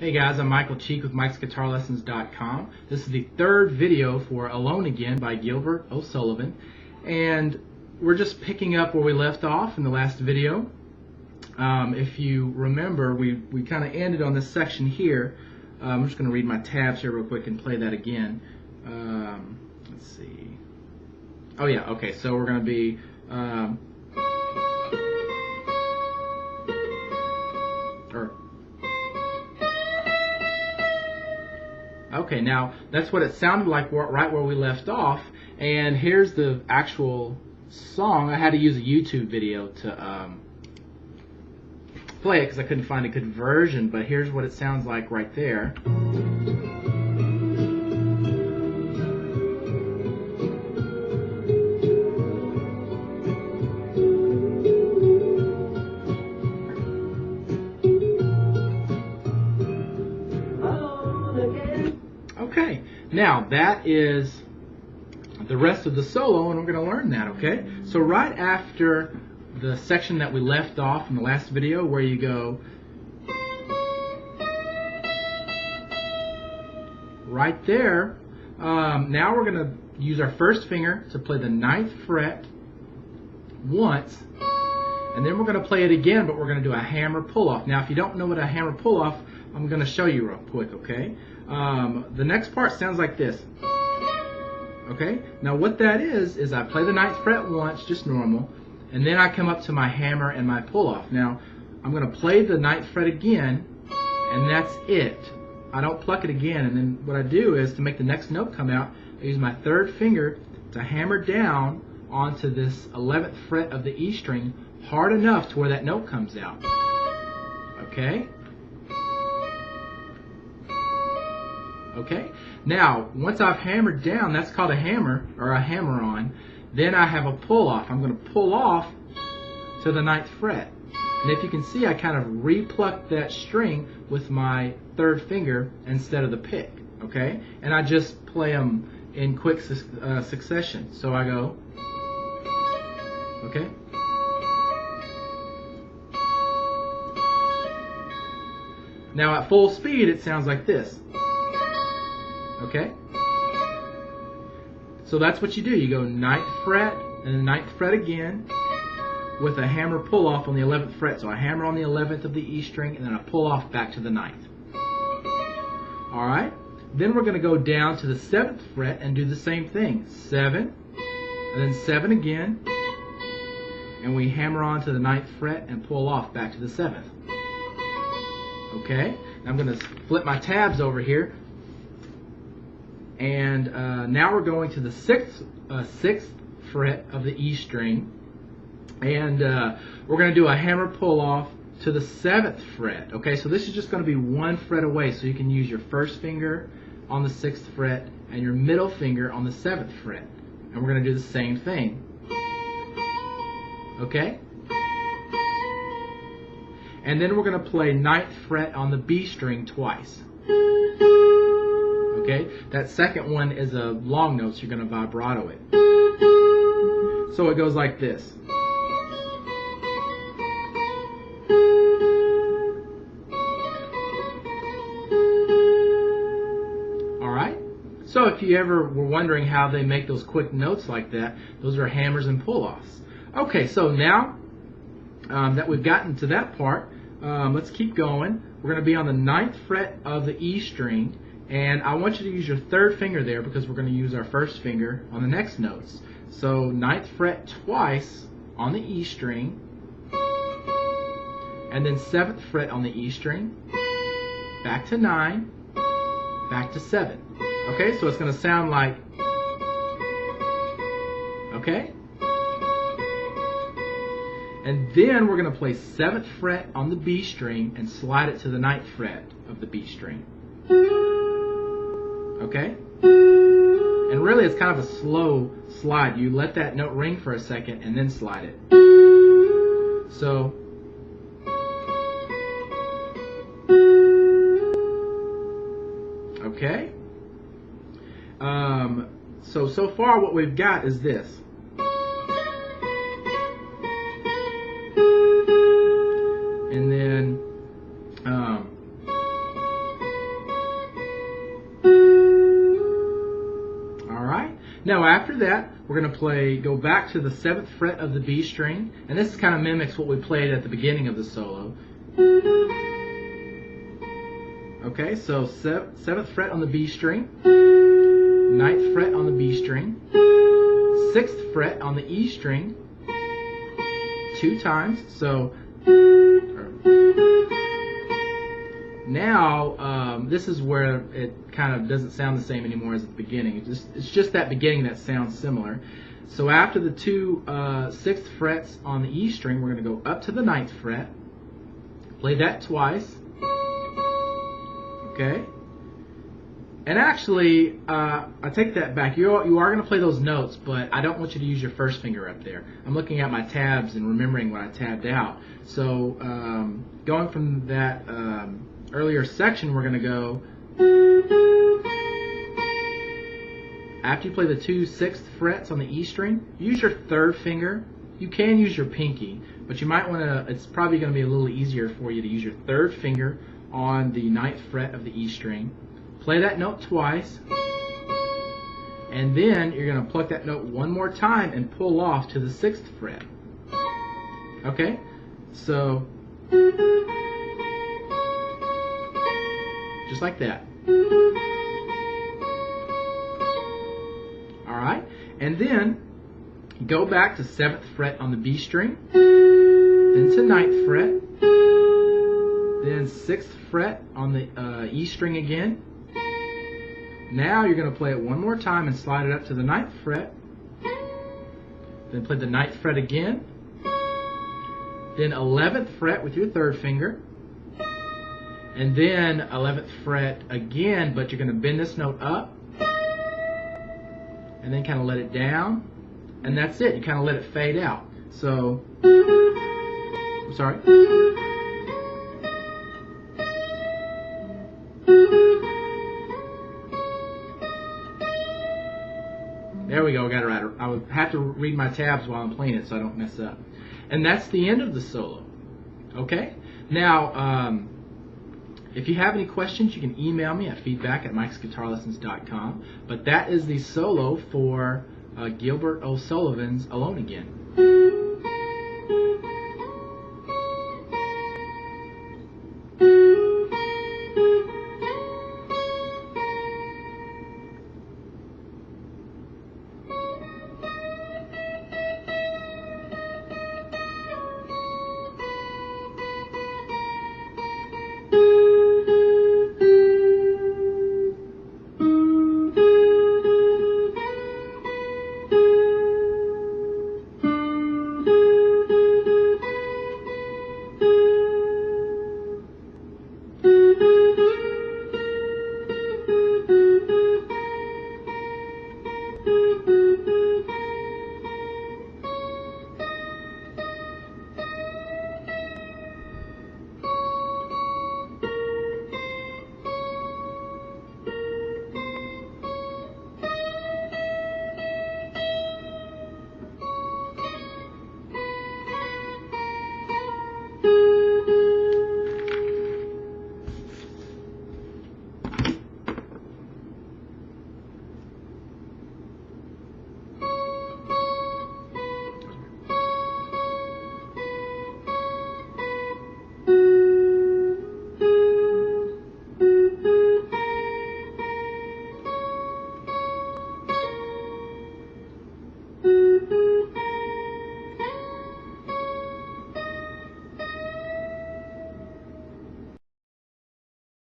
Hey guys, I'm Michael Cheek with Mike'sGuitarLessons.com. This is the third video for Alone Again by Gilbert O'Sullivan, and we're just picking up where we left off in the last video. If you remember, we kind of ended on this section here. I'm just going to read my tabs here real quick and play that again. Let's see. Oh yeah, okay, so we're going to be okay, now that's what it sounded like right where we left off, and here's the actual song. I had to use a YouTube video to play it because I couldn't find a good version, but here's what it sounds like right there. Okay, now that is the rest of the solo, and we're going to learn that, okay? So right after the section that we left off in the last video where you go right there, now we're going to use our first finger to play the 9th fret once, and then we're going to play it again, but we're going to do a hammer pull-off. Now, if you don't know what a hammer pull-off, I'm going to show you real quick, okay? The next part sounds like this. Okay? Now what that is I play the 9th fret once, just normal, and then I come up to my hammer and my pull-off. Now, I'm going to play the 9th fret again, and that's it. I don't pluck it again, and then what I do is, to make the next note come out, I use my 3rd finger to hammer down onto this 11th fret of the E string hard enough to where that note comes out. Okay? Okay? Now, once I've hammered down, that's called a hammer, or a hammer-on, then I have a pull-off. I'm going to pull off to the 9th fret. And if you can see, I kind of re-plucked that string with my 3rd finger instead of the pick. Okay? And I just play them in quick succession. So I go, okay? Now at full speed, it sounds like this. Okay? So that's what you do. You go 9th fret and then 9th fret again with a hammer pull off on the 11th fret. So I hammer on the 11th of the E string and then I pull off back to the 9th. Alright? Then we're going to go down to the 7th fret and do the same thing. 7 and then 7 again, and we hammer on to the 9th fret and pull off back to the 7th. Okay? I'm going to flip my tabs over here. And now we're going to the 6th fret of the E string, and we're going to do a hammer pull off to the 7th fret. Okay, so this is just going to be 1 fret away, so you can use your first finger on the 6th fret and your middle finger on the 7th fret, and we're going to do the same thing. Okay, and then we're going to play 9th fret on the B string twice. Okay, that second one is a long note, so you're going to vibrato it. So it goes like this. Alright? So if you ever were wondering how they make those quick notes like that, those are hammers and pull-offs. Okay, so now that we've gotten to that part, let's keep going. We're going to be on the 9th fret of the E string. And I want you to use your 3rd finger there because we're going to use our 1st finger on the next notes. So 9th fret twice on the E string, and then 7th fret on the E string, back to 9, back to 7. Okay, so it's going to sound like, okay? And then we're going to play 7th fret on the B string and slide it to the 9th fret of the B string. Okay? And really it's kind of a slow slide. You let that note ring for a second and then slide it. So, okay? So far what we've got is this. And then Now after that, we're going to go back to the 7th fret of the B string, and this kind of mimics what we played at the beginning of the solo. Okay, so 7th fret on the B string, 9th fret on the B string, 6th fret on the E string, 2 times. So now this is where it kind of doesn't sound the same anymore as at the beginning. It's just that beginning that sounds similar. So after the 2 6th frets on the E string, we're going to go up to the 9th fret, play that twice. Okay, and actually, I take that back. You are going to play those notes, but I don't want you to use your first finger up there. I'm looking at my tabs and remembering what I tabbed out. So going from that earlier section, we're going to go, after you play the 2 6th frets on the E string, use your 3rd finger. You can use your pinky, but you might want to, it's probably going to be a little easier for you to use your 3rd finger on the 9th fret of the E string. Play that note twice, and then you're going to pluck that note one more time and pull off to the 6th fret. Okay? So, just like that. Alright? And then go back to 7th fret on the B string, then to 9th fret, then 6th fret on the E string again. Now you're going to play it one more time and slide it up to the 9th fret. Then play the 9th fret again. Then 11th fret with your 3rd finger. And then 11th fret again, but you're going to bend this note up. And then kind of let it down. And that's it. You kind of let it fade out. So, I'm sorry. There we go, got it right. I would have to read my tabs while I'm playing it so I don't mess up. And that's the end of the solo. Okay? Now, if you have any questions, you can email me at feedback@mikesguitarlessons.com. But that is the solo for Gilbert O'Sullivan's Alone Again.